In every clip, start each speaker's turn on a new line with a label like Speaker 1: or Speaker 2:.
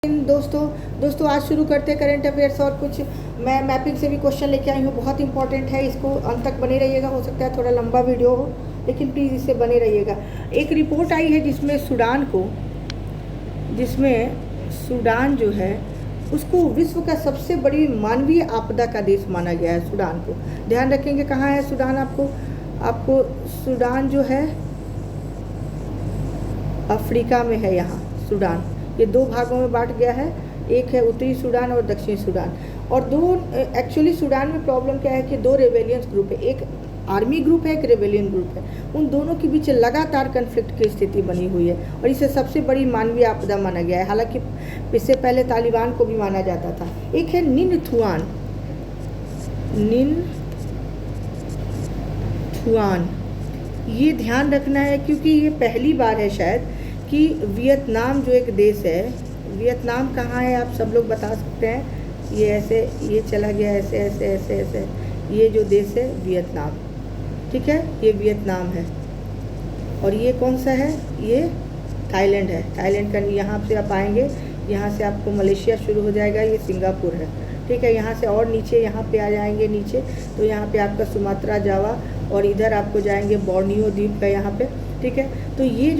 Speaker 1: दोस्तों आज शुरू करते हैं करंट अफेयर्स। और कुछ मैं मैपिंग से भी क्वेश्चन लेके आई हूँ, बहुत इंपॉर्टेंट है। इसको अंत तक बने रहिएगा। हो सकता है थोड़ा लंबा वीडियो हो, लेकिन प्लीज़ इससे बने रहिएगा। एक रिपोर्ट आई है जिसमें सूडान जो है उसको विश्व का सबसे बड़ी मानवीय आपदा का देश माना गया है। सूडान को ध्यान रखेंगे। कहाँ है सूडान? आपको सूडान जो है अफ्रीका में है। यहाँ सूडान ये दो भागों में बांट गया है। एक है उत्तरी सूडान और दक्षिणी सूडान। और दो एक्चुअली सूडान में प्रॉब्लम क्या है कि दो रेबेलियंस ग्रुप है, एक आर्मी ग्रुप है, एक रेबेलियन ग्रुप है। उन दोनों के बीच लगातार कन्फ्लिक्ट की स्थिति बनी हुई है और इसे सबसे बड़ी मानवीय आपदा माना गया है। हालांकि इससे पहले तालिबान को भी माना जाता था। एक है निनथुआन। ये ध्यान रखना है क्योंकि ये पहली बार है शायद कि वियतनाम जो एक देश है, वियतनाम कहाँ है आप सब लोग बता सकते हैं? ये ऐसे ये चला गया ऐसे ऐसे ऐसे ऐसे। ये जो देश है वियतनाम, ठीक है, ये वियतनाम है। और ये कौन सा है? ये थाईलैंड है। थाईलैंड का यहाँ से आप आएंगे, यहाँ से आपको मलेशिया शुरू हो जाएगा। ये सिंगापुर है, ठीक है। यहाँ से और नीचे यहाँ पे आ जाएंगे नीचे तो यहाँ पे आपका सुमात्रा, जावा और इधर आपको जाएंगे बोर्नियो द्वीप का यहाँ पे, ठीक है। तो ये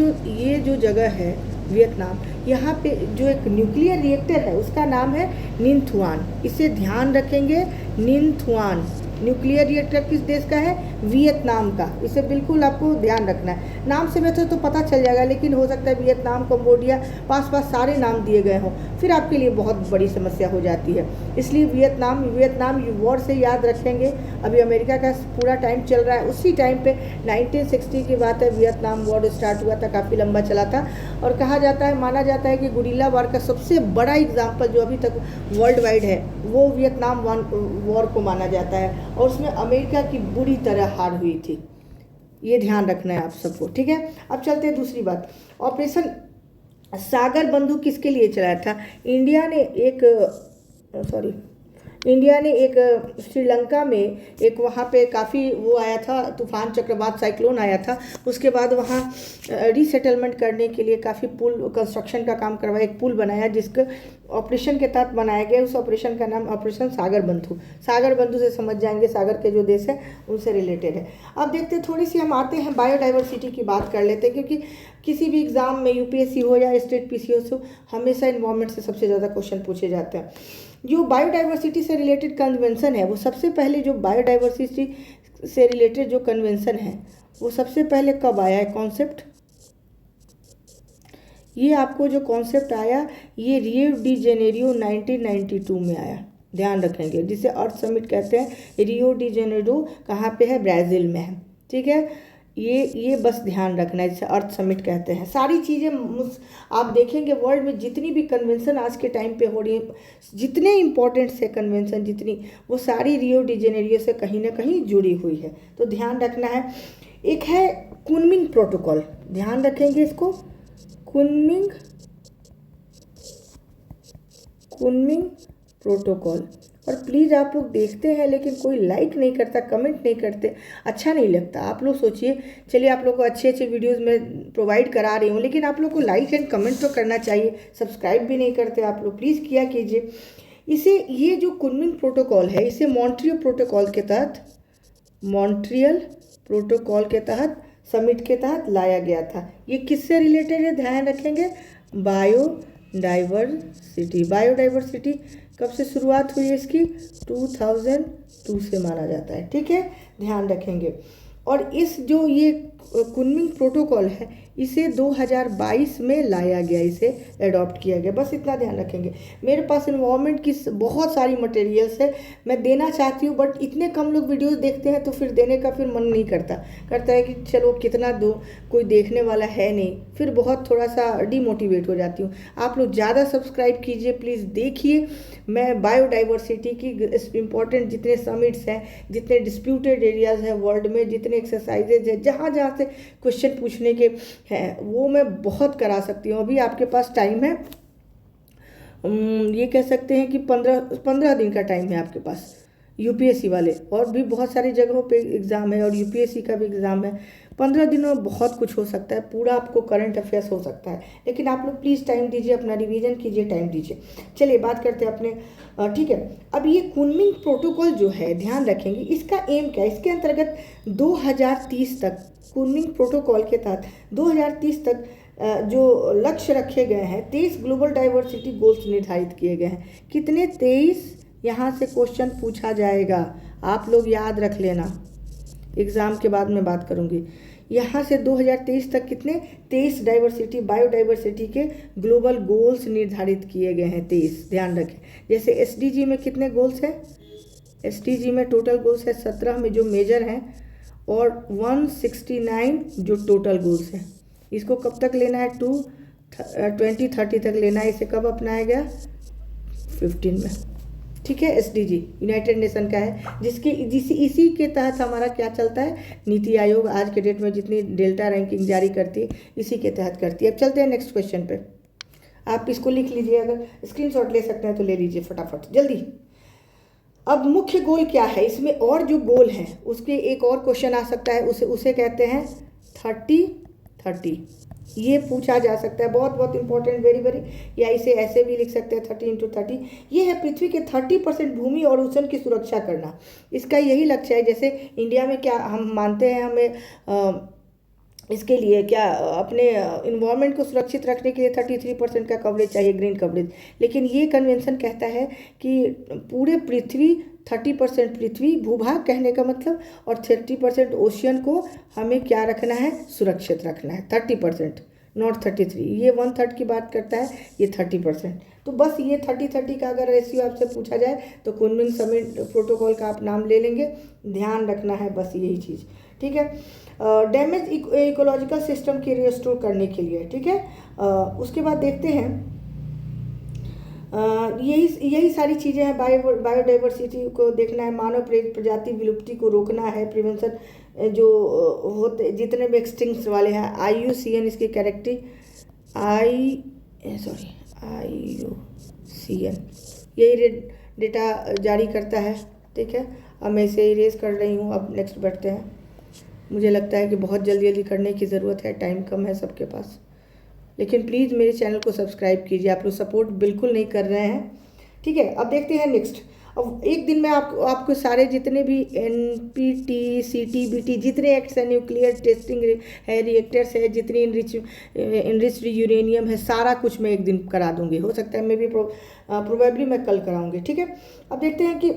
Speaker 1: जो जगह है वियतनाम, यहाँ पे जो एक न्यूक्लियर रिएक्टर है उसका नाम है निनथुआन। इसे ध्यान रखेंगे। निनथुआन न्यूक्लियर रिएक्टर किस देश का है? वियतनाम का। इसे बिल्कुल आपको ध्यान रखना है। नाम से वैसे तो पता चल जाएगा, लेकिन हो सकता है वियतनाम, कंबोडिया, पास सारे नाम दिए गए हों, फिर आपके लिए बहुत बड़ी समस्या हो जाती है। इसलिए वियतनाम वॉर से याद रखेंगे। अभी अमेरिका का पूरा टाइम चल रहा है, उसी टाइम पे 1960 की बात है, वियतनाम वॉर स्टार्ट हुआ था, काफ़ी लंबा चला था। और कहा जाता है, माना जाता है कि गुरिल्ला वॉर का सबसे बड़ा एग्जाम्पल जो अभी तक वर्ल्ड वाइड है वो वियतनाम वॉर को माना जाता है। और उसमें अमेरिका की बुरी तरह हार हुई थी। ये ध्यान रखना है आप सबको, ठीक है। अब चलते हैं दूसरी बात। ऑपरेशन सागर बंधु किसके लिए चलाया था? इंडिया ने एक श्रीलंका में एक वहाँ पे काफ़ी वो आया था, तूफान, चक्रवात, साइक्लोन आया था। उसके बाद वहाँ रीसेटलमेंट करने के लिए काफ़ी पुल कंस्ट्रक्शन का काम करवाया, एक पुल बनाया जिसके ऑपरेशन के तहत बनाया गया। उस ऑपरेशन का नाम ऑपरेशन सागर बंधु। सागर बंधु से समझ जाएंगे सागर के जो देश है उनसे रिलेटेड है। अब देखते हैं, थोड़ी सी हम आते हैं बायोडाइवर्सिटी की बात कर लेते हैं, क्योंकि किसी भी एग्ज़ाम में यूपीएससी हो या स्टेट पीसीएस हो, हमेशा इन्वायरमेंट से सबसे ज़्यादा क्वेश्चन पूछे जाते हैं। जो बायोडाइवर्सिटी से रिलेटेड कन्वेंशन है, वो सबसे पहले जो बायोडाइवर्सिटी से रिलेटेड जो कन्वेंशन है वो सबसे पहले कब आया है कॉन्सेप्ट? ये आपको जो कॉन्सेप्ट आया ये रियो डी जेनेरियो 1992 में आया। ध्यान रखेंगे, जिसे अर्थ समिट कहते हैं। रियो डी जेनेरियो कहाँ पे है? ब्राज़ील में है, ठीक है। ये बस ध्यान रखना है, जिसे अर्थ समिट कहते हैं। सारी चीज़ें आप देखेंगे वर्ल्ड में जितनी भी कन्वेंशन आज के टाइम पे हो रही है, जितने इंपॉर्टेंट से कन्वेंशन जितनी, वो सारी रियो डी जेनेरियो से कहीं ना कहीं जुड़ी हुई है, तो ध्यान रखना है। एक है कुनमिंग प्रोटोकॉल, ध्यान रखेंगे इसको। Kunming protocol. और प्लीज़ आप लोग देखते हैं लेकिन कोई लाइक नहीं करता, कमेंट नहीं करते, अच्छा नहीं लगता। आप लोग सोचिए, चलिए आप लोग को अच्छे अच्छे वीडियोस में प्रोवाइड करा रही हूँ, लेकिन आप लोग को लाइक एंड कमेंट तो करना चाहिए। सब्सक्राइब भी नहीं करते आप लोग, प्लीज़ किया कीजिए। ये जो कुनमिंग प्रोटोकॉल है, इसे मॉन्ट्रियल प्रोटोकॉल के तहत समिट के तहत लाया गया था। ये किससे रिलेटेड है? ध्यान रखेंगे, बायोडाइवर्सिटी कब से शुरुआत हुई है इसकी? 2002 से माना जाता है, ठीक है, ध्यान रखेंगे। और इस जो ये कुनमिंग प्रोटोकॉल है, इसे 2022 में लाया गया, इसे अडॉप्ट किया गया, बस इतना ध्यान रखेंगे। मेरे पास इन्वायरमेंट की बहुत सारी मटेरियल्स है, मैं देना चाहती हूँ, बट इतने कम लोग वीडियोस देखते हैं तो फिर देने का फिर मन नहीं करता है कि चलो कितना दो, कोई देखने वाला है नहीं, फिर बहुत थोड़ा सा डिमोटिवेट हो जाती हूँ। आप लोग ज़्यादा सब्सक्राइब कीजिए, प्लीज़ देखिए। मैं बायोडाइवर्सिटी की इम्पॉर्टेंट जितने समिट्स हैं, जितने डिस्प्यूटेड एरियाज़ हैं वर्ल्ड में, जितने एक्सरसाइजेज हैं, जहाँ जहाँ से क्वेश्चन पूछने के हैं, वो मैं बहुत करा सकती हूँ। अभी आपके पास टाइम है, ये कह सकते हैं कि 15 दिन का टाइम है आपके पास। यूपीएससी वाले और भी बहुत सारी जगहों पे एग्ज़ाम है और यूपीएससी का भी एग्ज़ाम है। 15 दिनों में बहुत कुछ हो सकता है, पूरा आपको करंट अफेयर्स हो सकता है, लेकिन आप लोग प्लीज़ टाइम दीजिए, अपना रिवीजन कीजिए, टाइम दीजिए। चलिए बात करते हैं अपने, ठीक है। अब ये कुनमिंग प्रोटोकॉल जो है, ध्यान रखेंगे इसका एम क्या है। इसके अंतर्गत 2030 तक, कुनमिंग प्रोटोकॉल के तहत 2030 तक जो लक्ष्य रखे गए हैं, 23 ग्लोबल डाइवर्सिटी गोल्स निर्धारित किए गए हैं। कितने? 23। यहाँ से क्वेश्चन पूछा जाएगा, आप लोग याद रख लेना, एग्ज़ाम के बाद मैं बात करूँगी। यहाँ से 2023 तक कितने? 23 डाइवर्सिटी, बायोडाइवर्सिटी के ग्लोबल गोल्स निर्धारित किए गए हैं, 23, ध्यान रखें। जैसे एसडीजी में कितने गोल्स हैं? एसडीजी में टोटल गोल्स है 17 में जो मेजर हैं, और 169 जो टोटल गोल्स हैं। इसको कब तक लेना है? 2030 तक लेना है। इसे कब अपनाया गया? 15 में, ठीक है। एसडीजी यूनाइटेड नेशन का है, इसी के तहत हमारा क्या चलता है, नीति आयोग आज के डेट में जितनी डेल्टा रैंकिंग जारी करती है, इसी के तहत करती है। अब चलते हैं नेक्स्ट क्वेश्चन पे। आप इसको लिख लीजिए, अगर स्क्रीनशॉट ले सकते हैं तो ले लीजिए फटाफट जल्दी। अब मुख्य गोल क्या है इसमें, और जो गोल है उसके एक और क्वेश्चन आ सकता है, उसे कहते हैं 30-30। ये पूछा जा सकता है, बहुत बहुत इंपॉर्टेंट, वेरी वेरी। या इसे ऐसे भी लिख सकते हैं 30 × 30। ये है पृथ्वी के 30% भूमि और ओशन की सुरक्षा करना। इसका यही लक्ष्य है। जैसे इंडिया में क्या हम मानते हैं, हमें इसके लिए क्या अपने इन्वायरमेंट को सुरक्षित रखने के लिए 33% का कवरेज चाहिए, ग्रीन कवरेज। लेकिन ये कन्वेंशन कहता है कि पूरे पृथ्वी 30% पृथ्वी भूभाग कहने का मतलब, और 30% ओशियन को हमें क्या रखना है, सुरक्षित रखना है। 30%, नॉट 33। ये 1/3 की बात करता है, ये 30%। तो बस ये 30-30 का अगर रेशियो आपसे पूछा जाए तो कुनमिंग समिट प्रोटोकॉल का आप नाम ले लेंगे, ध्यान रखना है बस यही चीज़, ठीक है। डैमेज इकोलॉजिकल सिस्टम के रिस्टोर करने के लिए, ठीक है। उसके बाद देखते हैं, यही सारी चीज़ें हैं। बायोडाइवर्सिटी को देखना है, मानव प्रजाति विलुप्ति को रोकना है, प्रिवेंशन जो होते जितने भी एक्सटिंक्ट वाले हैं, IUCN इसकी IUCN यही डेटा जारी करता है, ठीक है। अब मैं इसे इरेज कर रही हूँ। अब नेक्स्ट बढ़ते हैं। मुझे लगता है कि बहुत जल्दी करने की ज़रूरत है, टाइम कम है सबके पास, लेकिन प्लीज़ मेरे चैनल को सब्सक्राइब कीजिए। आप लोग सपोर्ट बिल्कुल नहीं कर रहे हैं, ठीक है। अब देखते हैं नेक्स्ट। अब एक दिन में आपको सारे जितने भी NPT, CTBT जितने एक्ट्स हैं, न्यूक्लियर टेस्टिंग है, रिएक्टर्स है, जितनी इनरिच्ड यूरेनियम है, सारा कुछ मैं एक दिन करा दूंगी। हो सकता है मैं भी प्रोबेबली मैं कल कराऊंगी, ठीक है। अब देखते हैं कि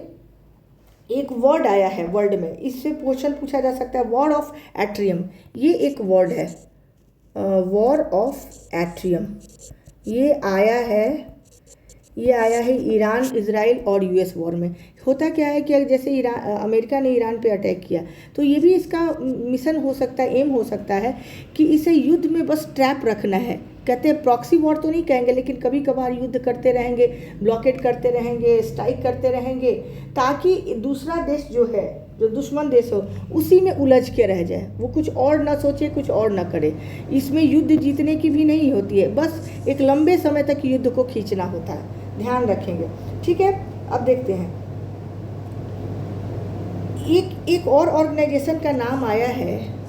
Speaker 1: एक वर्ड आया है वर्ल्ड में, इससे क्वेश्चन पूछा जा सकता है, वॉर ऑफ एट्रियम। ये एक वर्ड है, वॉर ऑफ एट्रियम। ये आया है ईरान, इजराइल और US वॉर में। होता क्या है कि जैसे अमेरिका ने ईरान पे अटैक किया, तो ये भी इसका मिशन हो सकता है, एम हो सकता है कि इसे युद्ध में बस ट्रैप रखना है। कहते हैं प्रॉक्सी वॉर तो नहीं कहेंगे, लेकिन कभी कभार युद्ध करते रहेंगे, ब्लॉकेट करते रहेंगे, स्ट्राइक करते रहेंगे, ताकि दूसरा देश जो है, जो दुश्मन देश हो, उसी में उलझ के रह जाए, वो कुछ और ना सोचे, कुछ और ना करे। इसमें युद्ध जीतने की भी नहीं होती है, बस एक लंबे समय तक युद्ध को खींचना होता है, ध्यान रखेंगे, ठीक है। अब देखते हैं, एक और ऑर्गेनाइजेशन का नाम आया है,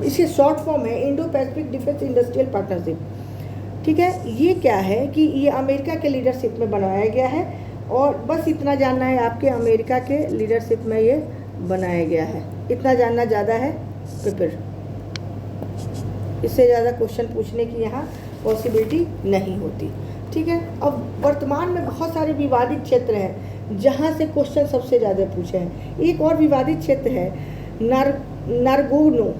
Speaker 1: इसके शॉर्ट फॉर्म है Indo Pacific defence industrial partnership, ठीक है। ये क्या है कि ये अमेरिका के लीडरशिप में बनाया गया है, और बस इतना जानना है आपके, अमेरिका के लीडरशिप में ये बनाया गया है, इतना जानना ज़्यादा है। तो फिर इससे ज़्यादा क्वेश्चन पूछने की यहाँ पॉसिबिलिटी नहीं होती, ठीक है। अब वर्तमान में बहुत सारे विवादित क्षेत्र हैं जहाँ से क्वेश्चन सबसे ज़्यादा पूछे हैं। एक और विवादित क्षेत्र है नारगोनो।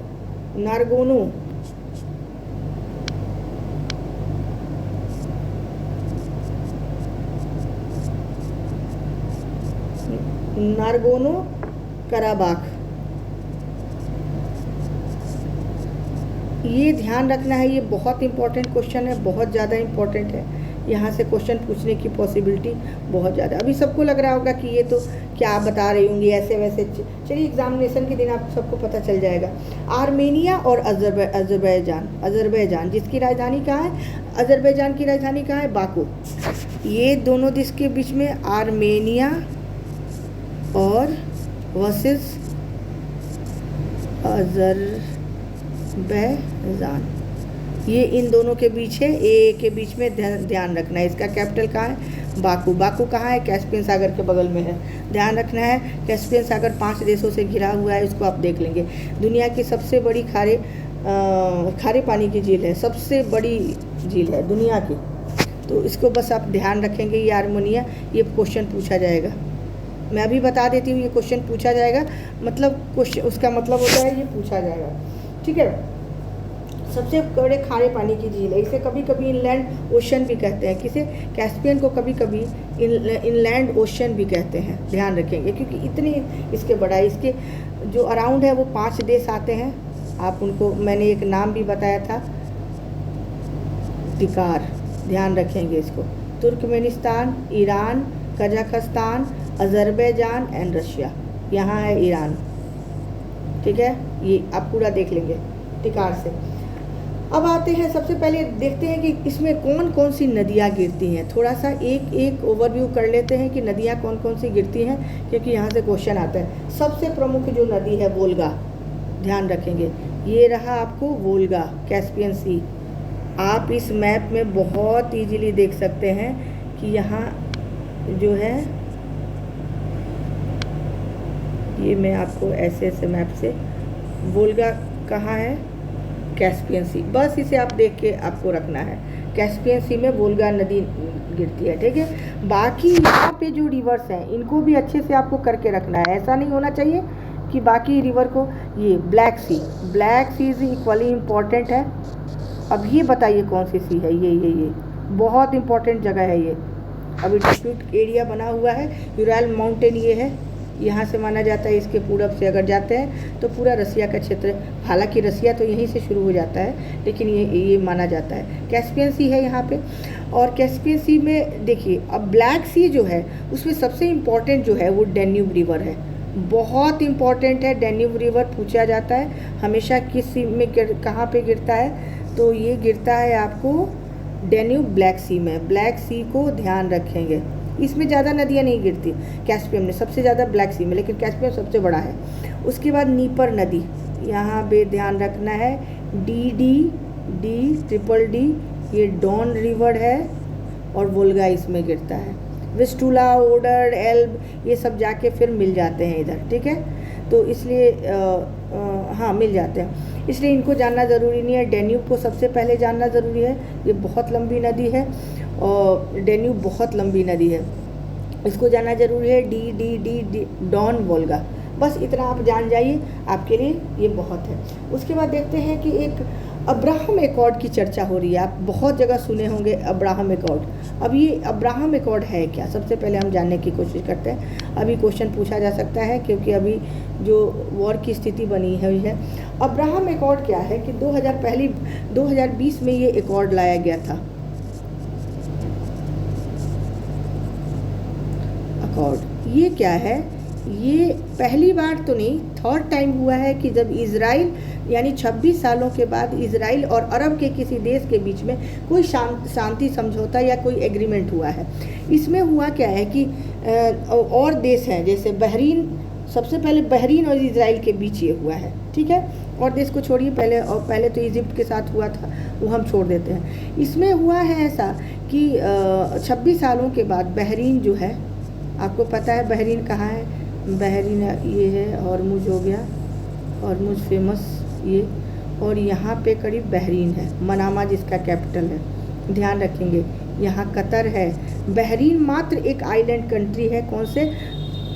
Speaker 1: नारगोनो कराबाख, ये ध्यान रखना है, ये बहुत इंपॉर्टेंट क्वेश्चन है, बहुत ज़्यादा इंपॉर्टेंट है। यहाँ से क्वेश्चन पूछने की पॉसिबिलिटी बहुत ज़्यादा। अभी सबको लग रहा होगा कि ये तो क्या बता रही होंगी ऐसे वैसे, चलिए एग्जामिनेशन के दिन आप सबको पता चल जाएगा। आर्मेनिया और अजरबैजान जिसकी राजधानी कहाँ है, अजरबैजान की राजधानी कहाँ है, बाकू। ये दोनों देश के बीच में आर्मेनिया और वर्सेस अज़रबैजान, ये इन दोनों के बीच है, ए के बीच में ध्यान रखना है। इसका कैपिटल कहाँ है? बाकू। बाकू कहाँ है? कैस्पियन सागर के बगल में है, ध्यान रखना है। कैस्पियन सागर 5 देशों से घिरा हुआ है, उसको आप देख लेंगे। दुनिया की सबसे बड़ी खारे पानी की झील है, सबसे बड़ी झील है दुनिया की। तो इसको बस आप ध्यान रखेंगे, ये आर्मेनिया, ये क्वेश्चन पूछा जाएगा। मैं अभी बता देती हूँ, ये क्वेश्चन पूछा जाएगा, मतलब क्वेश्चन उसका मतलब होता है ये पूछा जाएगा, ठीक है। सबसे बड़े खारे पानी की झील है, इसे कभी कभी इनलैंड ओशन भी कहते हैं। किसे? कैस्पियन को कभी कभी इनलैंड ओशन भी कहते हैं, ध्यान रखेंगे, क्योंकि इतनी इसके बड़ा है। इसके जो अराउंड है वो 5 देश आते हैं, आप उनको, मैंने एक नाम भी बताया था, तिकार, ध्यान रखेंगे इसको। Turkmenistan, Iran, Kazakhstan, Azerbaijan and Russia, यहाँ है ईरान, ठीक है। ये आप पूरा देख लेंगे टिकार से। अब आते हैं, सबसे पहले देखते हैं कि इसमें कौन कौन सी नदियाँ गिरती हैं। थोड़ा सा एक एक ओवरव्यू कर लेते हैं कि नदियाँ कौन कौन सी गिरती हैं, क्योंकि यहाँ से क्वेश्चन आता है। सबसे प्रमुख जो नदी है वोल्गा, ध्यान रखेंगे, ये रहा आपको वोल्गा, कैस्पियन सी। आप इस मैप में बहुत इजीली देख सकते हैं कि यहाँ जो है, ये मैं आपको ऐसे मैप से, वोल्गा कहाँ है? कैस्पियन सी, बस इसे आप देख के आपको रखना है। कैस्पियन सी में वोल्गा नदी गिरती है, ठीक है। बाकी यहाँ पे जो रिवर्स हैं इनको भी अच्छे से आपको करके रखना है। ऐसा नहीं होना चाहिए कि बाकी रिवर को, ये Black Sea is equally important है। अब ये बताइए कौन सी सी है? ये बहुत इम्पॉर्टेंट जगह है ये। अभी डिस्प्यूट एरिया बना हुआ है, यूराल माउंटेन ये है, यहाँ से माना जाता है, इसके पूरब से अगर जाते हैं तो पूरा रसिया का क्षेत्र, हालांकि रसिया तो यहीं से शुरू हो जाता है, लेकिन ये माना जाता है। कैस्पियन सी है यहाँ पे, और कैस्पियन सी में देखिए, अब ब्लैक सी जो है उसमें सबसे इम्पॉर्टेंट जो है वो डैन्यूब रिवर है, बहुत इम्पॉर्टेंट है। डैन्यूब रिवर पूछा जाता है हमेशा, किस सी में कहाँ पे गिरता है? तो ये गिरता है आपको डैन्यूब ब्लैक सी में। ब्लैक सी को ध्यान रखेंगे, इसमें ज़्यादा नदियाँ नहीं गिरती, कैस्पियन में सबसे ज़्यादा ब्लैक सी में, लेकिन कैस्पियन सबसे बड़ा है। उसके बाद नीपर नदी, यहाँ पे ध्यान रखना है, डी, ये डॉन रिवर है और वोल्गा इसमें गिरता है। विस्टुला, ओडर, एल्ब, ये सब जाके फिर मिल जाते हैं इधर, ठीक है। तो इसलिए हाँ मिल जाते हैं, इसलिए इनको जानना ज़रूरी नहीं है। डैन्यूब को सबसे पहले जानना ज़रूरी है, ये बहुत लंबी नदी है और डैन्यूब बहुत लंबी नदी है, इसको जानना ज़रूरी है। डी, डॉन, वोल्गा, बस इतना आप जान जाइए, आपके लिए ये बहुत है। उसके बाद देखते हैं कि एक अब्राहम एकॉर्ड की चर्चा हो रही है, आप बहुत जगह सुने होंगे अब्राहम एकॉर्ड। अब ये अब्राहम एकॉर्ड है क्या? सबसे पहले हम जानने की कोशिश करते हैं। अभी क्वेश्चन पूछा जा सकता है क्योंकि अभी जो वॉर की स्थिति बनी हुई है। अब्राहम एकॉर्ड क्या है कि 2020 में ये एकॉर्ड लाया गया था। अकॉर्ड ये क्या है? ये पहली बार तो नहीं, थर्ड टाइम हुआ है कि जब इजराइल, यानी 26 सालों के बाद इजराइल और अरब के किसी देश के बीच में कोई शांति समझौता या कोई एग्रीमेंट हुआ है। इसमें हुआ क्या है कि और देश हैं, जैसे बहरीन, सबसे पहले बहरीन और इजराइल के बीच ये हुआ है, ठीक है। और देश को छोड़िए, पहले तो इजिप्ट के साथ हुआ था, वो हम छोड़ देते हैं। इसमें हुआ है ऐसा कि 26 सालों के बाद बहरीन जो है, आपको पता है बहरीन कहाँ है? बहरीन ये है, हॉर्मुज हो गया, हॉर्मुज फेमस ये, और यहाँ पे करीब बहरीन है, मनामा जिसका कैपिटल है, ध्यान रखेंगे। यहाँ कतर है। बहरीन मात्र एक आइलैंड कंट्री है, कौन से?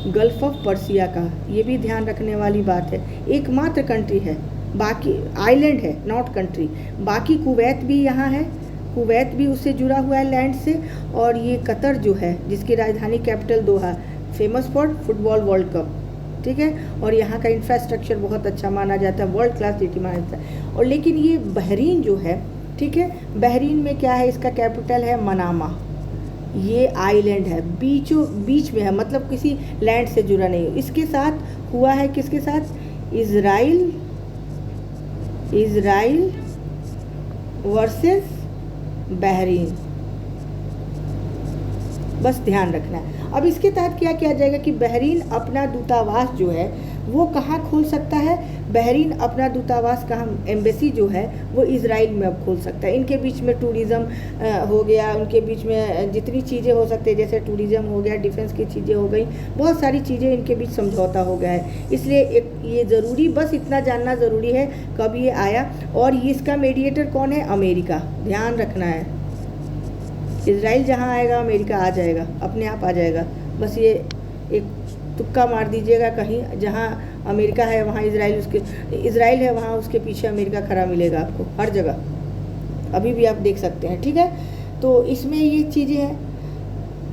Speaker 1: गल्फ ऑफ पर्सिया का, ये भी ध्यान रखने वाली बात है, एकमात्र कंट्री है, बाकी आइलैंड है, नॉट कंट्री। बाकी कुवैत भी यहाँ है, कुवैत भी उससे जुड़ा हुआ है लैंड से। और ये कतर जो है, जिसकी राजधानी capital Doha, famous for football world cup, ठीक है। और यहाँ का इंफ्रास्ट्रक्चर बहुत अच्छा माना जाता है, वर्ल्ड क्लास सिटी माना जाता है। और लेकिन ये बहरीन जो है, ठीक है, बहरीन में क्या है? इसका कैपिटल है मनामा। ये आइलैंड है, बीच में है, मतलब किसी लैंड से जुड़ा नहीं। इसके साथ हुआ है, किसके साथ? इजराइल वर्सेस बहरीन, बस ध्यान रखना है। अब इसके तहत क्या किया जाएगा कि बहरीन अपना दूतावास जो है वो कहाँ खोल सकता है? बहरीन अपना दूतावास कहाँ, एम्बेसी जो है वो इजराइल में अब खोल सकता है। इनके बीच में टूरिज़्म हो गया, उनके बीच में जितनी चीज़ें हो सकती है, जैसे टूरिज़्म हो गया, डिफेंस की चीज़ें हो गई, बहुत सारी चीज़ें इनके बीच समझौता हो गया है। इसलिए एक ये ज़रूरी, बस इतना जानना ज़रूरी है कब ये आया, और ये इसका मीडिएटर कौन है? अमेरिका। ध्यान रखना है, इजराइल जहाँ आएगा अमेरिका आ जाएगा, अपने आप आ जाएगा। बस ये एक तुक्का मार दीजिएगा, कहीं जहाँ अमेरिका है वहाँ इजराइल, उसके इजराइल है वहाँ उसके पीछे अमेरिका खड़ा मिलेगा आपको हर जगह, अभी भी आप देख सकते हैं। ठीक है, तो इसमें ये चीज़ें हैं।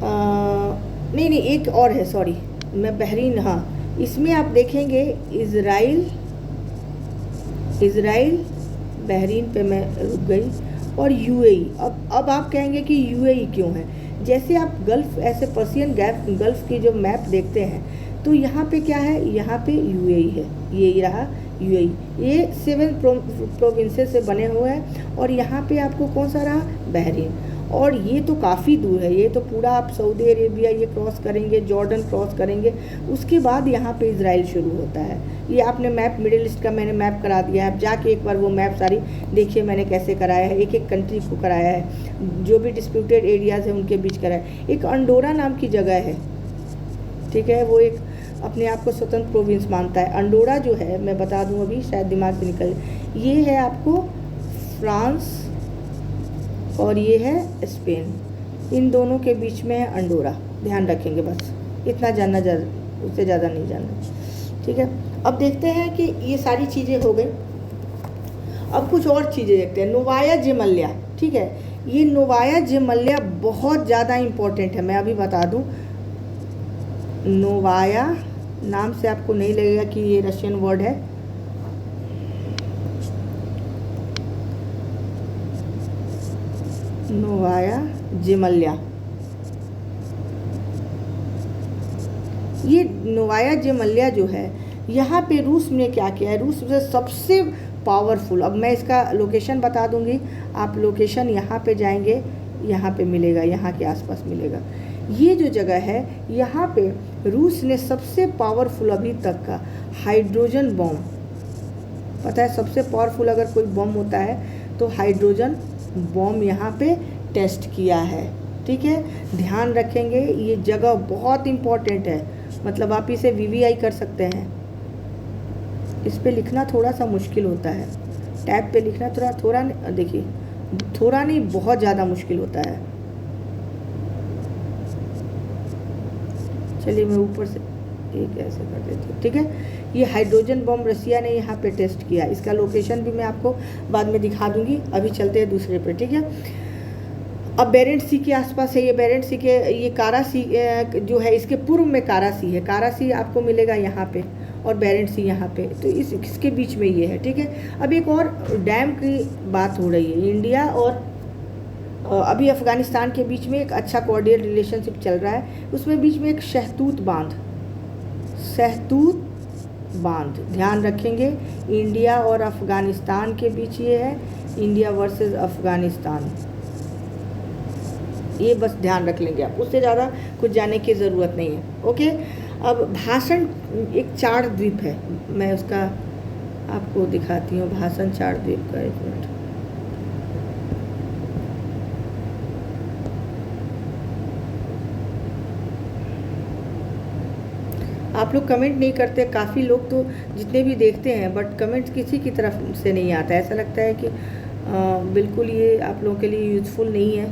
Speaker 1: नहीं नहीं, एक और है, सॉरी, मैं बहरीन, हाँ, इसमें आप देखेंगे इजराइल बहरीन पे मैं रुक गई, और यूएई। अब आप कहेंगे कि यूएई क्यों है? जैसे आप गल्फ़, ऐसे पर्सियन गल्फ़ की जो मैप देखते हैं तो यहाँ पे क्या है? यहाँ पे यूएई है, ये रहा यूएई। ये 7 प्रोविंसेस से बने हुए हैं, और यहाँ पे आपको कौन सा रहा? बहरीन। और ये तो काफ़ी दूर है, ये तो पूरा आप सऊदी अरेबिया ये क्रॉस करेंगे, जॉर्डन क्रॉस करेंगे, उसके बाद यहाँ पे इजराइल शुरू होता है। ये आपने मैप, मिडिल ईस्ट का मैंने मैप करा दिया है, आप जाके एक बार वो मैप सारी देखिए मैंने कैसे कराया है, एक एक कंट्री को कराया है, जो भी डिस्प्यूटेड एरियाज़ हैं उनके बीच कराया है। एक अंडोरा नाम की जगह है, ठीक है, वो एक अपने आप को स्वतंत्र प्रोविंस मानता है। अंडोरा जो है, मैं बता दूं, अभी शायद दिमाग से निकल, ये है आपको फ्रांस और ये है स्पेन, इन दोनों के बीच में है अंडोरा। ध्यान रखेंगे, बस इतना जानना, उससे ज़्यादा नहीं जानना। ठीक है, अब देखते हैं कि ये सारी चीज़ें हो गई। अब कुछ और चीज़ें देखते हैं। नोवाया जेमल्या, ठीक है, ये नोवाया जेमल्या बहुत ज़्यादा इम्पोर्टेंट है, मैं अभी बता दूं। नोवाया नाम से आपको नहीं लगेगा कि ये रशियन वर्ड है। नोवाया जेमल्या, ये नोवाया जेमल्या जो है, यहाँ पे रूस ने क्या किया है? रूस में सबसे पावरफुल, अब मैं इसका लोकेशन बता दूंगी, आप लोकेशन यहाँ पे जाएंगे, यहाँ पे मिलेगा, यहाँ के आसपास मिलेगा। ये जो जगह है, यहाँ पे रूस ने सबसे पावरफुल अभी तक का हाइड्रोजन बम, पता है सबसे पावरफुल अगर कोई बम होता है तो हाइड्रोजन बम यहाँ पे टेस्ट किया है। ठीक है, ध्यान रखेंगे, ये जगह बहुत इम्पोर्टेंट है, मतलब आप इसे वीवीआई कर सकते हैं। इस पे लिखना थोड़ा सा मुश्किल होता है, टैब पे लिखना थोड़ा देखिए, थोड़ा नहीं बहुत ज़्यादा मुश्किल होता है। चलिए मैं ऊपर से एक ऐसे कर देती हूँ। ठीक है, ये हाइड्रोजन बम रसिया ने यहाँ पे टेस्ट किया, इसका लोकेशन भी मैं आपको बाद में दिखा दूंगी। अभी चलते हैं दूसरे पे। ठीक है, अब बेरेंट सी के आसपास है, ये बेरेंट सी के, ये कारा सी जो है, इसके पूर्व में कारा सी है, कारा सी आपको मिलेगा यहाँ पे, और बेरेंट सी यहाँ पे, तो इसके बीच में ये है। ठीक है, अब एक और डैम की बात हो रही है, इंडिया और अभी अफ़गानिस्तान के बीच में एक अच्छा कॉर्डियल रिलेशनशिप चल रहा है, उसमें बीच में एक शहतूत बांध, ध्यान रखेंगे, इंडिया और अफ़गानिस्तान के बीच ये है, इंडिया वर्सेस अफ़गानिस्तान, ये बस ध्यान रख लेंगे आप, उससे ज़्यादा कुछ जानने की ज़रूरत नहीं है। ओके, अब भाषण, एक चार द्वीप है, मैं उसका आपको दिखाती हूँ, भाषण चार द्वीप का, एक मिनट। आप लोग कमेंट नहीं करते, काफ़ी लोग तो जितने भी देखते हैं, बट कमेंट किसी की तरफ से नहीं आता, ऐसा लगता है कि बिल्कुल ये आप लोगों के लिए यूज़फुल नहीं है।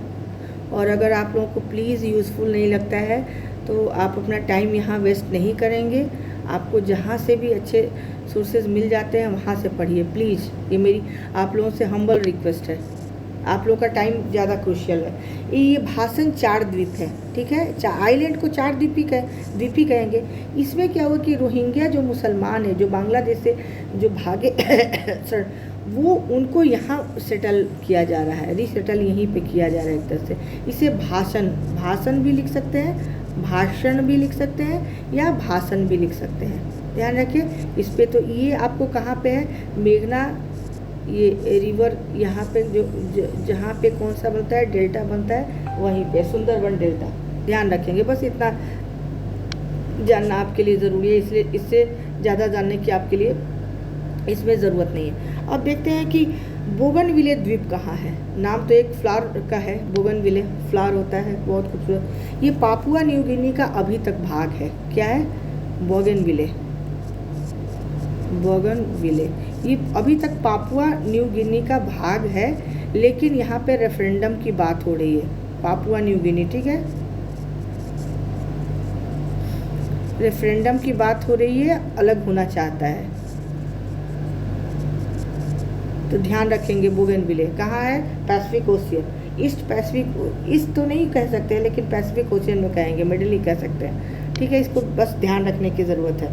Speaker 1: और अगर आप लोगों को प्लीज़ यूज़फुल नहीं लगता है तो आप अपना टाइम यहाँ वेस्ट नहीं करेंगे, आपको जहाँ से भी अच्छे सोर्सेज मिल जाते हैं वहाँ से पढ़िए प्लीज़, ये मेरी आप लोगों से हम्बल रिक्वेस्ट है, आप लोगों का टाइम ज़्यादा क्रूशियल है। ये भाषण चार द्वीप है, ठीक है, आइलैंड को चार द्वीपी कहेंगे। इसमें क्या हुआ कि रोहिंग्या जो मुसलमान है, जो बांग्लादेश से जो भागे सर, वो उनको यहाँ सेटल किया जा रहा है, रीसेटल यहीं पे किया जा रहा है एक तरह से। इसे भाषण भी लिख सकते हैं, भाषण भी लिख सकते हैं, या भाषण भी लिख सकते हैं, ध्यान रखिए इस पे। तो ये आपको कहाँ पे है? मेघना, ये रिवर यहाँ पे जो जहाँ पे कौन सा बनता है, डेल्टा बनता है, वहीं पे सुंदरबन डेल्टा, ध्यान रखेंगे। बस इतना जानना आपके लिए ज़रूरी है, इसलिए इससे ज़्यादा जानने की आपके लिए इसमें ज़रूरत नहीं है। अब देखते हैं कि बोगनविले द्वीप कहाँ है। नाम तो एक फ्लावर का है, बोगनविले फ्लावर होता है, बहुत खूबसूरत। ये पापुआ न्यू गिनी का अभी तक भाग है। क्या है? बोगनविले। बोगनविले ये अभी तक पापुआ न्यू गिनी का भाग है, लेकिन यहाँ पे रेफरेंडम की बात हो रही है। पापुआ न्यू गिनी, ठीक है, रेफरेंडम की बात हो रही है, अलग होना चाहता है, तो ध्यान रखेंगे। बोगनविले कहाँ है? Pacific ocean, east Pacific, east तो नहीं कह सकते हैं लेकिन पैसिफिक ओशियन में कहेंगे, मिडिल ही कह सकते हैं, ठीक है। इसको बस ध्यान रखने की ज़रूरत है।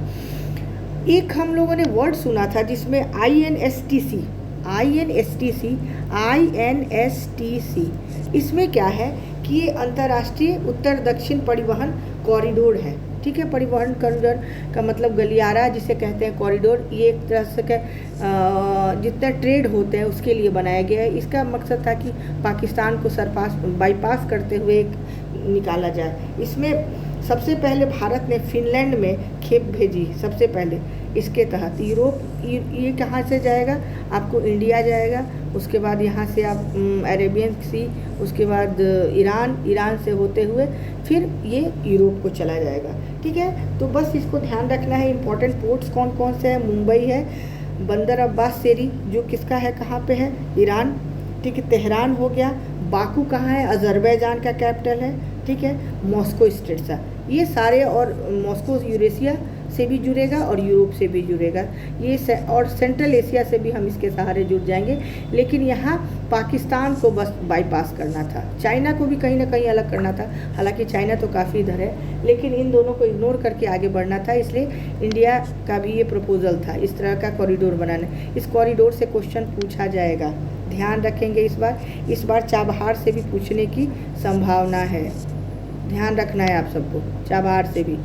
Speaker 1: एक हम लोगों ने वर्ड सुना था जिसमें INSTC, इसमें क्या है कि ये अंतर्राष्ट्रीय उत्तर दक्षिण परिवहन कॉरिडोर है, ठीक है। परिवहन कॉरिडोर का मतलब गलियारा जिसे कहते हैं, कॉरिडोर। ये एक तरह से जितना ट्रेड होते हैं उसके लिए बनाया गया है। इसका मकसद था कि पाकिस्तान को बाईपास करते हुए एक निकाला जाए। इसमें सबसे पहले भारत ने फिनलैंड में खेप भेजी, सबसे पहले इसके तहत। यूरोप, ये कहाँ से जाएगा? आपको इंडिया जाएगा, उसके बाद यहाँ से आप अरेबियन सी, उसके बाद ईरान से होते हुए फिर ये यूरोप को चला जाएगा, ठीक है। तो बस इसको ध्यान रखना है। इंपॉर्टेंट पोर्ट्स कौन कौन से हैं? मुंबई है, बंदर अब्बास सेरी जो किसका है, कहाँ पे है? ईरान, ठीक है। तेहरान हो गया। बाकू कहाँ है? अजरबैजान का कैपिटल है, ठीक है। मॉस्को स्टेट्स, ये सारे, और मॉस्को यूरेशिया से भी जुड़ेगा और यूरोप से भी जुड़ेगा, ये और सेंट्रल एशिया से भी हम इसके सहारे जुड़ जाएंगे। लेकिन यहाँ पाकिस्तान को बस बाईपास करना था, चाइना को भी कहीं ना कहीं अलग करना था। हालांकि चाइना तो काफ़ी इधर है, लेकिन इन दोनों को इग्नोर करके आगे बढ़ना था। इसलिए इंडिया का भी ये प्रपोजल था इस तरह का कॉरिडोर बनाना। इस कॉरिडोर से क्वेश्चन पूछा जाएगा, ध्यान रखेंगे। इस बार चाबहार से भी पूछने की संभावना है, ध्यान रखना है आप सबको, चाबहार से भी,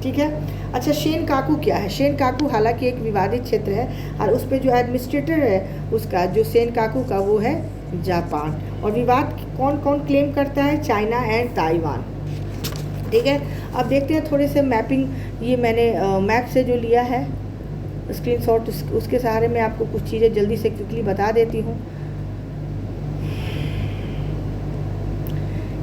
Speaker 1: ठीक है। अच्छा, शेनकाकू क्या है? शेनकाकू हालांकि एक विवादित क्षेत्र है और उस पर जो एडमिनिस्ट्रेटर है उसका, जो शेनकाकू का, वो है जापान। और विवाद कौन कौन क्लेम करता है? चाइना एंड ताइवान, ठीक है। अब देखते हैं थोड़े से मैपिंग, ये मैंने मैप से जो लिया है स्क्रीनशॉट, उसके सहारे मैं आपको कुछ चीज़ें जल्दी से क्विकली बता देती हूँ।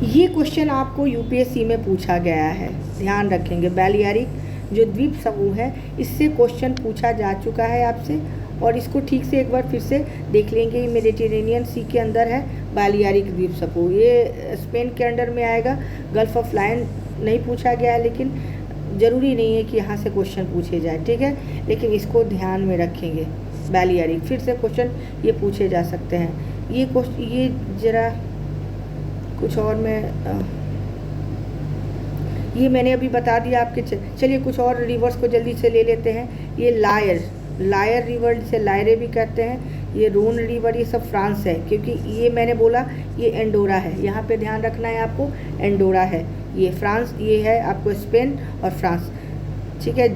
Speaker 1: ये क्वेश्चन आपको यूपीएससी में पूछा गया है, ध्यान रखेंगे। बैलियारिक जो द्वीप समूह है, इससे क्वेश्चन पूछा जा चुका है आपसे, और इसको ठीक से एक बार फिर से देख लेंगे। ये मेडिटेरेनियन सी के अंदर है बैलियारिक द्वीप समूह, ये स्पेन के अंडर में आएगा। गल्फ ऑफ लायन नहीं पूछा गया है, लेकिन ज़रूरी नहीं है कि यहाँ से क्वेश्चन पूछे जाए, ठीक है। लेकिन इसको ध्यान में रखेंगे, बैलियारिक फिर से क्वेश्चन ये पूछे जा सकते हैं। ये ज़रा कुछ और ये मैंने अभी बता दिया आपके। चलिए कुछ और रिवर्स को जल्दी से ले लेते हैं। ये लायर रिवर, जिसे लायरे भी कहते हैं, ये रोन रिवर, ये सब फ्रांस है, क्योंकि ये मैंने बोला ये एंडोरा है, यहाँ पे ध्यान रखना है आपको, एंडोरा है, ये फ्रांस, ये है आपको स्पेन और फ्रांस, ठीक है।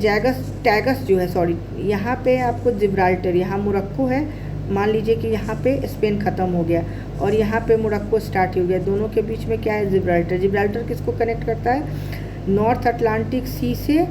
Speaker 1: टैगस जो है, सॉरी, यहाँ पे आपको जिब्राल्टर, यहाँ मोरक्को है। मान लीजिए कि यहाँ पे स्पेन ख़त्म हो गया और यहाँ पे मोरक्को स्टार्ट हो गया, दोनों के बीच में क्या है? जिब्राल्टर किसको कनेक्ट करता है? नॉर्थ अटलांटिक सी से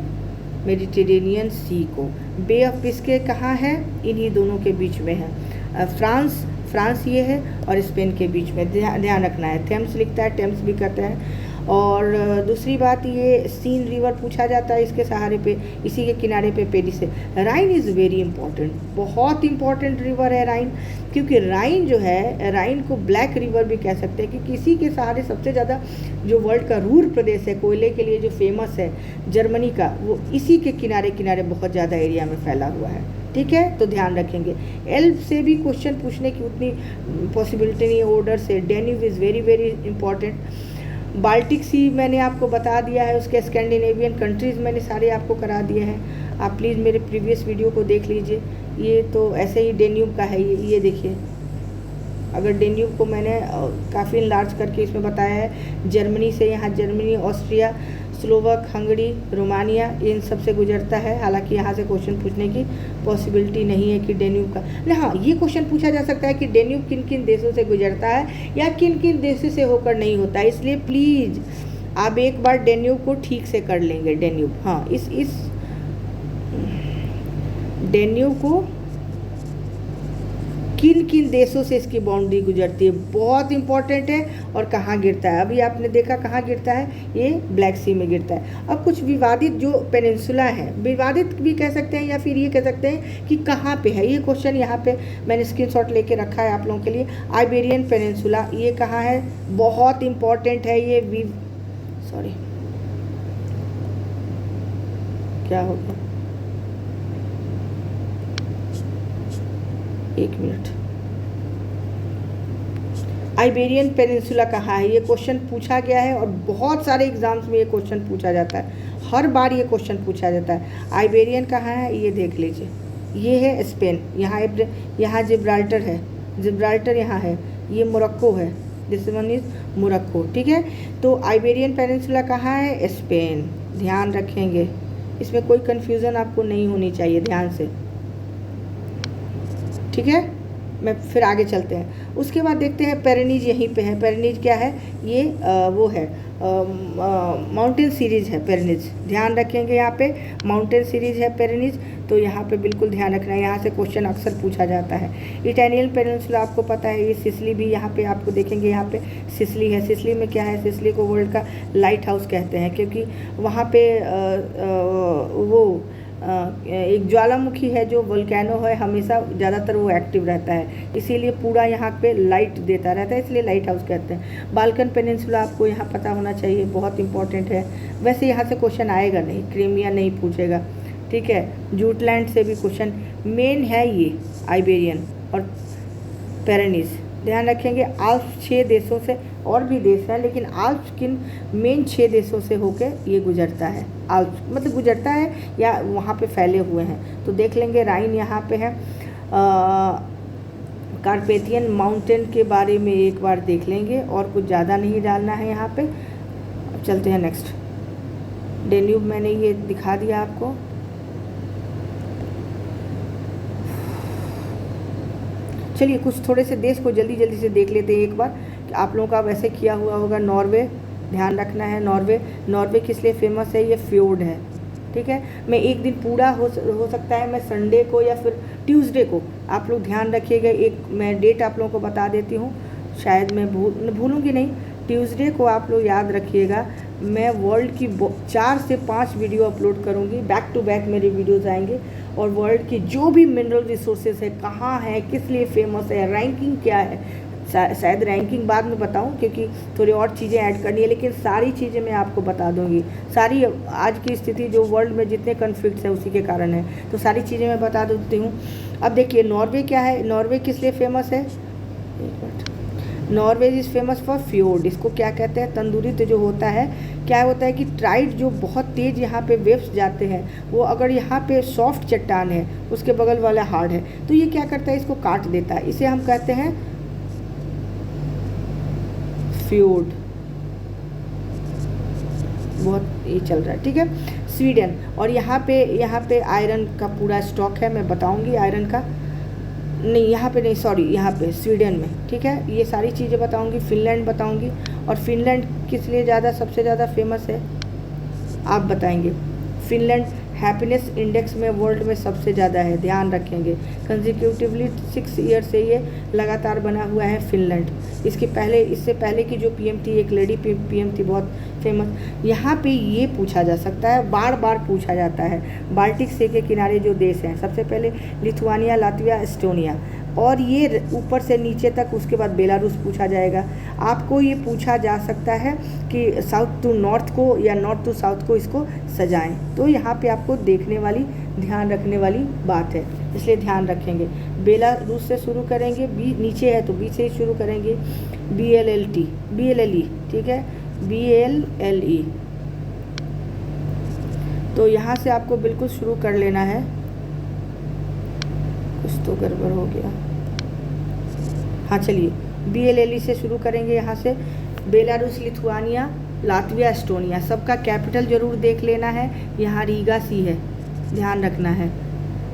Speaker 1: मेडिटेरेनियन सी को। बे ऑफ बिस्के कहाँ है? इन्हीं दोनों के बीच में है। फ्रांस ये है और स्पेन के बीच में, ध्यान रखना है। थेम्स लिखता है, टेम्स भी कहते हैं। और दूसरी बात, ये सीन रिवर पूछा जाता है, इसके सहारे पे, इसी के किनारे पे पेरिस है। राइन इज़ वेरी इंपॉर्टेंट, बहुत इंपॉर्टेंट रिवर है राइन, क्योंकि राइन जो है, राइन को ब्लैक रिवर भी कह सकते हैं, क्योंकि इसी के सहारे सबसे ज़्यादा जो वर्ल्ड का रूर प्रदेश है कोयले के लिए जो फेमस है जर्मनी का, वो इसी के किनारे किनारे बहुत ज़्यादा एरिया में फैला हुआ है, ठीक है। तो ध्यान रखेंगे। एल्ब से भी क्वेश्चन पूछने की उतनी पॉसिबिलिटी नहीं है, ऑर्डर से। Danube is very very important. Baltic sea मैंने आपको बता दिया है, उसके स्कैंडिनेवियन कंट्रीज़ मैंने सारे आपको करा दिए हैं। आप प्लीज़ मेरे प्रीवियस वीडियो को देख लीजिए। ये तो ऐसे ही डेन्यूब का है, ये देखिए, अगर डेन्यूब को मैंने काफ़ी इनलार्ज करके इसमें बताया है। जर्मनी से, यहाँ Germany, Austria, Slovak, Hungary, Romania, इन सब से गुजरता है। हालांकि यहाँ से क्वेश्चन पूछने की पॉसिबिलिटी नहीं है कि डेन्यूब का, हाँ, ये क्वेश्चन पूछा जा सकता है कि डेन्यूब किन किन देशों से गुजरता है या किन किन देशों से होकर नहीं होता है। इसलिए प्लीज़ आप एक बार डेन्यूब को ठीक से कर लेंगे। डेन्यूब, हाँ, इस डेन्यूब को किन किन देशों से इसकी बाउंड्री गुजरती है, बहुत इंपॉर्टेंट है। और कहाँ गिरता है, अभी आपने देखा कहाँ गिरता है, ये ब्लैक सी में गिरता है। अब कुछ विवादित जो पेनिनसुला है, विवादित भी कह सकते हैं या फिर ये कह सकते हैं कि कहाँ पे है। ये क्वेश्चन यहाँ पे मैंने स्क्रीनशॉट लेके रखा है आप लोगों के लिए। आइबेरियन पेनिनसुला ये कहाँ है, बहुत इंपॉर्टेंट है ये। सॉरी, क्या हो गया, एक मिनट। आइबेरियन पेनिनसुला कहाँ है, ये क्वेश्चन पूछा गया है और बहुत सारे एग्जाम्स में ये क्वेश्चन पूछा जाता है, हर बार ये क्वेश्चन पूछा जाता है। आइबेरियन कहाँ है, ये देख लीजिए, ये है स्पेन, यहाँ जिब्राल्टर है, जिब्राल्टर यहाँ है, ये मोरक्को है, दिस वन इज मोरक्को, ठीक है। तो आइबेरियन पेनिनसुला कहाँ है, स्पेन, ध्यान रखेंगे, इसमें कोई कन्फ्यूज़न आपको नहीं होनी चाहिए, ध्यान से, ठीक है। मैं फिर आगे चलते हैं। उसके बाद देखते हैं पेरेनीज, यहीं पे है। पेरेनीज क्या है, ये वो है माउंटेन सीरीज है पेरेनीज, ध्यान रखेंगे, यहाँ पे माउंटेन सीरीज है पेरेनीज, तो यहाँ पे बिल्कुल ध्यान रखना है, यहाँ से क्वेश्चन अक्सर पूछा जाता है। इटालियन पेनिनसुला आपको पता है, ये सिसिली भी यहाँ पे आपको देखेंगे, यहाँ पे सिसिली है। सिसिली में क्या है, सिसिली को वर्ल्ड का लाइट हाउस कहते हैं, क्योंकि वहाँ पे वो एक ज्वालामुखी है जो वोल्केनो है, हमेशा ज़्यादातर वो एक्टिव रहता है, इसीलिए पूरा यहाँ पे लाइट देता रहता है, इसलिए लाइट हाउस कहते हैं। बाल्कन पेनिनसुला आपको यहाँ पता होना चाहिए, बहुत इंपॉर्टेंट है। वैसे यहाँ से क्वेश्चन आएगा नहीं, क्रीमिया नहीं पूछेगा, ठीक है। जूटलैंड से भी क्वेश्चन मेन है ये आइबेरियन और पेरेनीज, ध्यान रखेंगे। आल्प्स 6 देशों से, और भी देश हैं लेकिन आल्प्स किन मेन 6 देशों से होके ये गुजरता है। आल्प्स मतलब गुजरता है या वहाँ पे फैले हुए हैं, तो देख लेंगे। राइन यहाँ पे है। कार्पेथियन माउंटेन के बारे में एक बार देख लेंगे, और कुछ ज़्यादा नहीं डालना है यहाँ पे। अब चलते हैं नेक्स्ट। डेन्यूब मैंने ये दिखा दिया आपको। चलिए कुछ थोड़े से देश को जल्दी जल्दी से देख लेते हैं एक बार, कि आप लोगों का वैसे किया हुआ होगा। नॉर्वे, ध्यान रखना है। नॉर्वे किस लिए फेमस है, ये फ्योर्ड है, ठीक है। मैं एक दिन पूरा हो सकता है मैं संडे को या फिर ट्यूसडे को, आप लोग ध्यान रखिएगा, एक मैं डेट आप लोगों को बता देती हूँ, शायद मैं भूलूँगी नहीं। ट्यूसडे को आप लोग याद रखिएगा, मैं वर्ल्ड की 4 से 5 वीडियो अपलोड करूँगी, बैक टू बैक मेरे वीडियोज़ आएंगे, और वर्ल्ड की जो भी मिनरल रिसोर्सेज है, कहाँ है, किस लिए फेमस है, रैंकिंग क्या है, शायद रैंकिंग बाद में बताऊं क्योंकि थोड़ी और चीज़ें ऐड करनी है, लेकिन सारी चीज़ें मैं आपको बता दूंगी। सारी आज की स्थिति जो वर्ल्ड में जितने कन्फ्लिक्ट्स हैं उसी के कारण है, तो सारी चीज़ें मैं बता देती हूँ। अब देखिए नॉर्वे क्या है, नॉर्वे किस लिए फेमस है, Norway is famous for fjord. इसको क्या कहते हैं, तंदूरित जो होता है, क्या होता है कि ट्राइड जो बहुत तेज़ यहाँ पे वेव्स जाते हैं, वो अगर यहाँ पे सॉफ्ट चट्टान है, उसके बगल वाला हार्ड है, तो ये क्या करता है, इसको काट देता है, इसे हम कहते हैं फ्योर्ड। बहुत ये चल रहा है, ठीक है। स्वीडन, और यहाँ पे आयरन का पूरा स्टॉक है, मैं बताऊँगी आयरन का, नहीं यहाँ पे नहीं, सॉरी, यहाँ पे स्वीडन में, ठीक है। ये सारी चीज़ें बताऊंगी। फिनलैंड बताऊंगी, और फिनलैंड किस लिए सबसे ज़्यादा फेमस है आप बताएंगे। फिनलैंड हैप्पीनेस इंडेक्स में वर्ल्ड में सबसे ज़्यादा है, ध्यान रखेंगे। कंसेक्यूटिवली 6 ईयर से ये लगातार बना हुआ है फिनलैंड। इससे पहले की जो पीएम थी, एक लेडी पीएम थी बहुत फेमस। यहाँ पे ये पूछा जा सकता है, बार बार पूछा जाता है। बाल्टिक सी के किनारे जो देश हैं, सबसे पहले लिथुआनिया, लातविया, एस्टोनिया, और ये ऊपर से नीचे तक, उसके बाद बेलारूस पूछा जाएगा। आपको ये पूछा जा सकता है कि साउथ टू नॉर्थ को या नॉर्थ टू साउथ को इसको सजाएं, तो यहाँ पे आपको देखने वाली, ध्यान रखने वाली बात है, इसलिए ध्यान रखेंगे। बेलारूस से शुरू करेंगे, बी नीचे है तो बी से ही शुरू करेंगे। BLLE, ठीक है, BLLE, तो यहाँ से आपको बिल्कुल शुरू कर लेना है। कुछ तो गड़बड़ हो गया, हाँ चलिए, BLLE से शुरू करेंगे यहाँ से। बेलारूस, लिथुआनिया, लातविया, एस्टोनिया, सबका कैपिटल जरूर देख लेना है। यहाँ रीगा सी है, ध्यान रखना है,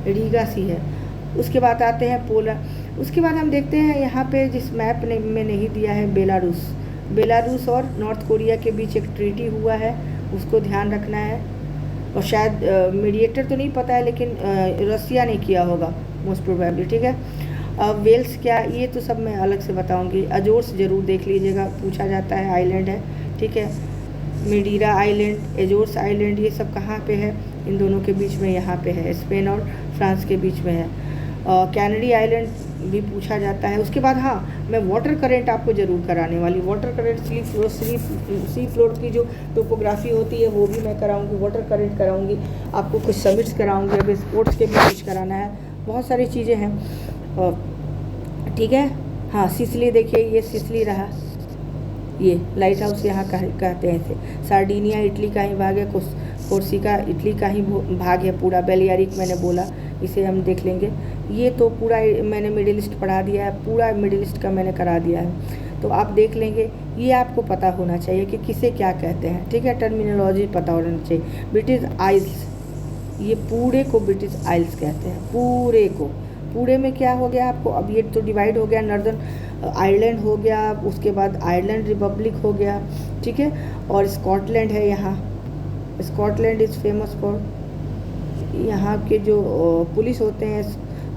Speaker 1: रीगा सी है। उसके बाद आते हैं पोलैंड। उसके बाद हम देखते हैं यहाँ पे जिस मैप में नहीं दिया है बेलारूस, बेलारूस और नॉर्थ कोरिया के बीच एक ट्रीटी हुआ है, उसको ध्यान रखना है। और शायद मीडिएटर तो नहीं पता है, लेकिन रसिया ने किया होगा मोस्ट प्रोबेबली, ठीक है। वेल्स क्या, ये तो सब मैं अलग से बताऊंगी। अजोर्स ज़रूर देख लीजिएगा, पूछा जाता है, आइलैंड है, ठीक है। मेडीरा आइलैंड, एजोर्स आइलैंड, ये सब कहाँ पे है? इन दोनों के बीच में यहाँ पे है, स्पेन और फ्रांस के बीच में है। कैनरी आइलैंड भी पूछा जाता है। उसके बाद हाँ, मैं वाटर करेंट आपको ज़रूर कराने वाली, वाटर करेंट सी फ्लोर की जो टोपोग्राफी होती है वो भी मैं कराऊंगी, वाटर करेंट कराऊंगी, आपको कुछ समिट्स कराऊंगी, अभी स्पोर्ट्स के भी कुछ कराना है, बहुत सारी चीज़ें हैं, ठीक है। हाँ, सिसली देखिए, ये सिसली रहा, ये लाइट हाउस यहाँ कहते हैं इसे। सार्डिनिया इटली का ही भाग है, कोर्सिका इटली का ही भाग है पूरा। बेलियारिक मैंने बोला, इसे हम देख लेंगे। ये तो पूरा मैंने मिडिल ईस्ट पढ़ा दिया है, पूरा मिडिल ईस्ट का मैंने करा दिया है, तो आप देख लेंगे। ये आपको पता होना चाहिए कि किसे क्या कहते हैं, ठीक है, टर्मिनोलॉजी पता होना चाहिए। ब्रिटिश आइल्स, ये पूरे को ब्रिटिश आइल्स कहते हैं, पूरे को। पूरे में क्या हो गया आपको, अब ये तो डिवाइड हो गया, नॉर्दर्न आयरलैंड हो गया, उसके बाद आयरलैंड रिपब्लिक हो गया, ठीक है। और स्कॉटलैंड है यहाँ, स्कॉटलैंड इज़ फेमस फॉर, यहाँ के जो पुलिस होते हैं,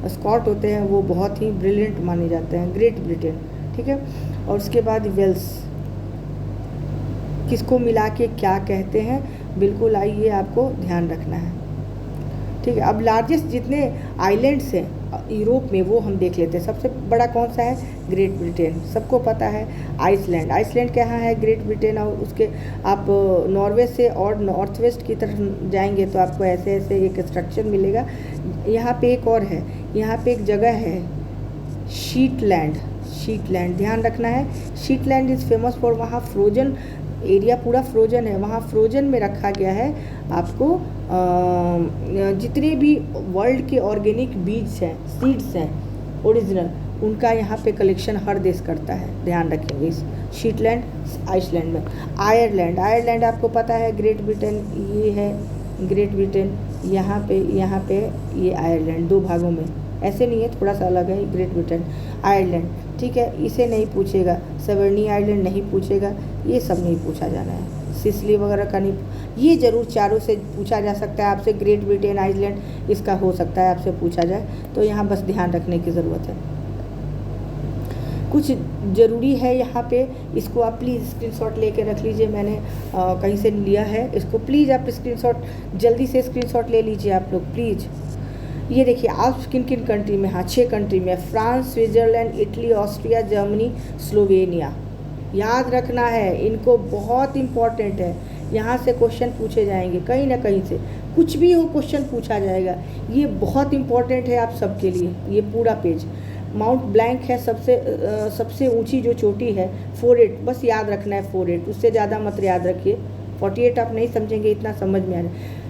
Speaker 1: स्कॉट होते हैं, वो बहुत ही ब्रिलियंट माने जाते हैं, ग्रेट ब्रिटेन, ठीक है। और उसके बाद वेल्स, किसको मिला के क्या कहते हैं, बिल्कुल आइए आपको ध्यान रखना है, ठीक है। अब लार्जेस्ट जितने आइलैंड्स हैं यूरोप में वो हम देख लेते हैं। सबसे बड़ा कौन सा है? ग्रेट ब्रिटेन, सबको पता है। आइसलैंड, आइसलैंड कहाँ है? Great Britain. और उसके आप नॉर्वे से और नॉर्थ वेस्ट की तरफ जाएंगे तो आपको ऐसे ऐसे एक स्ट्रक्चर मिलेगा। यहाँ पे एक और है, यहाँ पे एक जगह है शीटलैंड, शीटलैंड ध्यान रखना है। शीटलैंड इज़ फेमस फॉर, वहाँ फ्रोजन एरिया पूरा फ्रोजन है, वहाँ फ्रोजन में रखा गया है आपको जितने भी वर्ल्ड के ऑर्गेनिक बीज हैं, सीड्स हैं ओरिजिनल, उनका यहाँ पे कलेक्शन हर देश करता है, ध्यान रखेंगे इस शीटलैंड आइसलैंड में। आयरलैंड, आयरलैंड आपको पता है, ग्रेट ब्रिटेन ये है, ग्रेट ब्रिटेन यहाँ पे ये आयरलैंड, दो भागों में, ऐसे नहीं है, थोड़ा सा अलग है ग्रेट ब्रिटेन। आयरलैंड, ठीक है, इसे नहीं पूछेगा। सेवर्नी आइलैंड नहीं पूछेगा, ये सब नहीं पूछा जाना है। सिसली वगैरह का नहीं, ये जरूर चारों से पूछा जा सकता है आपसे। ग्रेट ब्रिटेन आइलैंड इसका हो सकता है आपसे पूछा जाए, तो यहाँ बस ध्यान रखने की ज़रूरत है। कुछ ज़रूरी है यहाँ पे, इसको आप प्लीज़ स्क्रीनशॉट लेके रख लीजिए, मैंने कहीं से लिया है इसको, प्लीज़ आप स्क्रीनशॉट जल्दी से स्क्रीनशॉट ले लीजिए आप लोग प्लीज़। ये देखिए आप किन किन कंट्री में, हाँ 6 कंट्री में, France, Switzerland, Italy, Austria, Germany, Slovenia, याद रखना है इनको, बहुत इम्पॉर्टेंट है। यहाँ से क्वेश्चन पूछे जाएंगे कहीं ना कहीं से, कुछ भी हो क्वेश्चन पूछा जाएगा, ये बहुत इम्पॉर्टेंट है आप सबके लिए। ये पूरा पेज माउंट ब्लैंक है, सबसे ऊंची जो चोटी है, 48, बस याद रखना है 48, उससे ज़्यादा मत याद रखिए, 48 आप नहीं समझेंगे, इतना समझ में आ रहा है।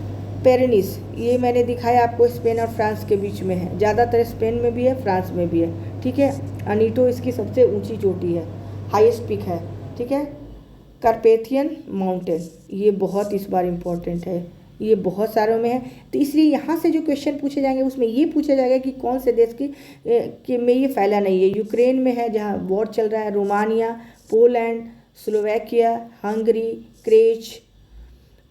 Speaker 1: पेरेनिस, ये मैंने दिखाया आपको, स्पेन और फ्रांस के बीच में है, ज़्यादातर स्पेन में भी है, फ्रांस में भी है, ठीक है। अनीटो इसकी सबसे ऊंची चोटी है, हाईएस्ट पिक है, ठीक है। कार्पेथियन माउंटेन, ये बहुत इस बार इम्पोर्टेंट है, ये बहुत सारों में है, तो इसलिए यहाँ से जो क्वेश्चन पूछे जाएंगे उसमें ये पूछा जाएगा कि कौन से देश की में ये फैला नहीं है। यूक्रेन में है जहाँ वॉर चल रहा है, Romania, Poland, Slovakia, Hungary, creche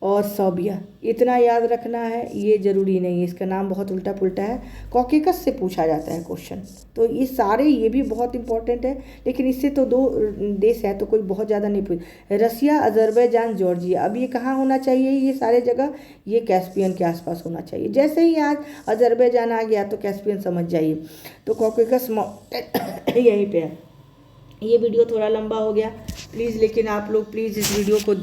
Speaker 1: और सर्बिया, इतना याद रखना है, ये ज़रूरी नहीं है, इसका नाम बहुत उल्टा पुल्टा है। कॉकेकस से पूछा जाता है क्वेश्चन, तो ये सारे ये भी बहुत इंपॉर्टेंट है, लेकिन इससे तो 2 देश है तो कोई बहुत ज़्यादा नहीं पूछ। रसिया, अजरबैजान, जॉर्जिया, अब ये कहाँ होना चाहिए? ये सारे जगह ये कैस्पियन के आसपास होना चाहिए। जैसे ही आज अजरबैजान आ गया तो कैस्पियन समझ जाइए, तो कॉकेकस यहीं पर है। ये वीडियो थोड़ा लंबा हो गया प्लीज़, लेकिन आप लोग प्लीज़ इस वीडियो को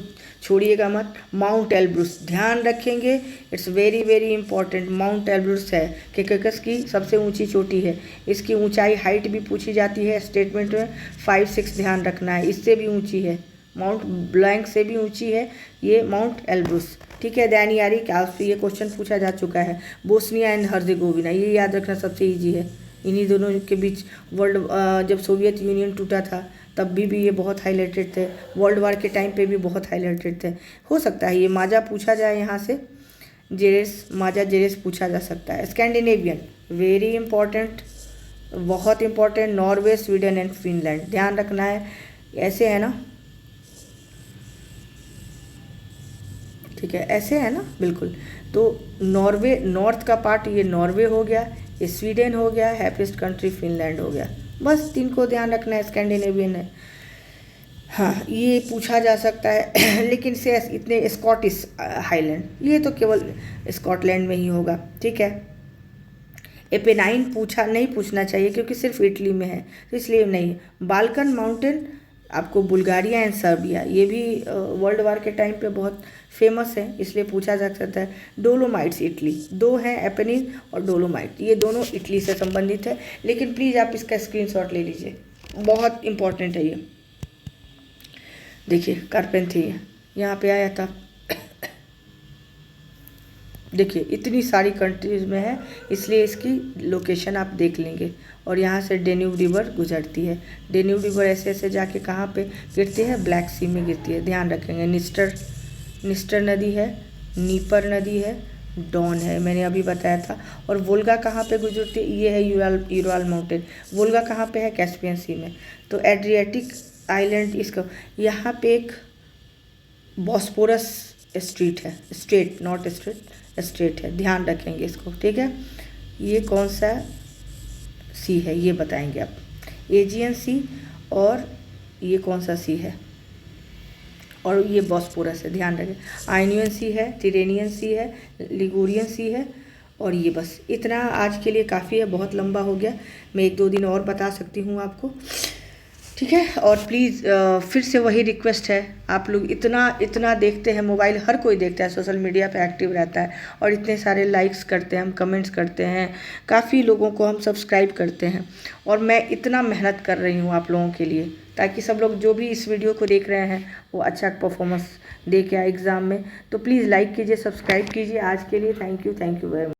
Speaker 1: छोड़िएगा मत। माउंट एल्ब्रुस ध्यान रखेंगे, it's very very important. Mount Elbrus है कॉकेकस की सबसे ऊंची चोटी है, इसकी ऊंचाई हाइट भी पूछी जाती है स्टेटमेंट में, 5-6 ध्यान रखना है, इससे भी ऊंची है, माउंट ब्लैंक से भी ऊंची है ये माउंट एल्ब्रुस, ठीक है। दैनियारी कास्प, ये क्वेश्चन पूछा जा चुका है। बोस्निया एंड हर्जेगोविना, ये याद रखना सबसे ईजी है, इन्हीं दोनों के बीच वर्ल्ड जब सोवियत यूनियन टूटा था तब भी ये बहुत हाईलाइटेड थे, वर्ल्ड वार के टाइम पे भी बहुत हाईलाइटेड थे। हो सकता है ये माजा पूछा जाए, यहाँ से जेरेस, माजा जेरेस पूछा जा सकता है। स्कैंडिनेवियन वेरी इंपॉर्टेंट, बहुत important, Norway, Sweden and Finland, ध्यान रखना है। ऐसे है ना, ठीक है, ऐसे है ना, बिल्कुल। तो नॉर्वे, नॉर्थ का पार्ट ये नॉर्वे हो गया, ये स्वीडन हो गया, हैप्पीस्ट कंट्री फिनलैंड हो गया। बस 3 को ध्यान रखना है, स्कैंडिनेवियन है। हाँ, ये पूछा जा सकता है लेकिन से इतने स्कॉटिश हाईलैंड, ये तो केवल स्कॉटलैंड में ही होगा, ठीक है। एपेनाइन नहीं पूछना चाहिए क्योंकि सिर्फ इटली में है, तो इसलिए नहीं। बाल्कन माउंटेन आपको बुल्गारिया एंड सर्बिया, ये भी वर्ल्ड वार के टाइम पे बहुत फेमस है, इसलिए पूछा जा सकता है। डोलोमाइट्स इटली, 2 हैं, एपेनिन और डोलोमाइट, ये दोनों इटली से संबंधित है। लेकिन प्लीज़ आप इसका स्क्रीनशॉट ले लीजिए, बहुत इंपॉर्टेंट है ये। देखिए कारपेंथी यहाँ पे आया था। देखिए इतनी सारी कंट्रीज़ में है, इसलिए इसकी लोकेशन आप देख लेंगे। और यहाँ से डेन्यूब रिवर गुजरती है। डेन्यूब रिवर ऐसे ऐसे जाके कहाँ पे गिरती है? ब्लैक सी में गिरती है, ध्यान रखेंगे। निस्टर नदी है, नीपर नदी है, डॉन है, मैंने अभी बताया था। और वोल्गा कहाँ पे गुजरती है? ये है यूराल माउंटेन। वोल्गा कहाँ पे है? कैस्पियन सी में। तो एड्रियाटिक आइलैंड इसका, यहाँ पे एक बॉस्पोरस स्ट्रेट है, ध्यान रखेंगे इसको, ठीक है। ये कौन सा सी है ये बताएंगे आप, एजियन सी, और ये कौन सा सी है, और ये बॉस्पोरस है, ध्यान रखें। आयनियन सी है, टिरेनियन सी है, लिगुरियन सी है, और ये बस इतना आज के लिए काफ़ी है, बहुत लंबा हो गया, मैं 1-2 दिन और बता सकती हूँ आपको, ठीक है। और प्लीज़ फिर से वही रिक्वेस्ट है, आप लोग इतना देखते हैं, मोबाइल हर कोई देखता है, सोशल मीडिया पे एक्टिव रहता है, और इतने सारे लाइक्स करते हैं, हम कमेंट्स करते हैं, काफ़ी लोगों को हम सब्सक्राइब करते हैं, और मैं इतना मेहनत कर रही हूँ आप लोगों के लिए, ताकि सब लोग जो भी इस वीडियो को देख रहे हैं वो अच्छा परफॉर्मेंस दे के आए एग्ज़ाम में। तो प्लीज़ लाइक कीजिए, सब्सक्राइब कीजिए। आज के लिए थैंक यू वेरी मच।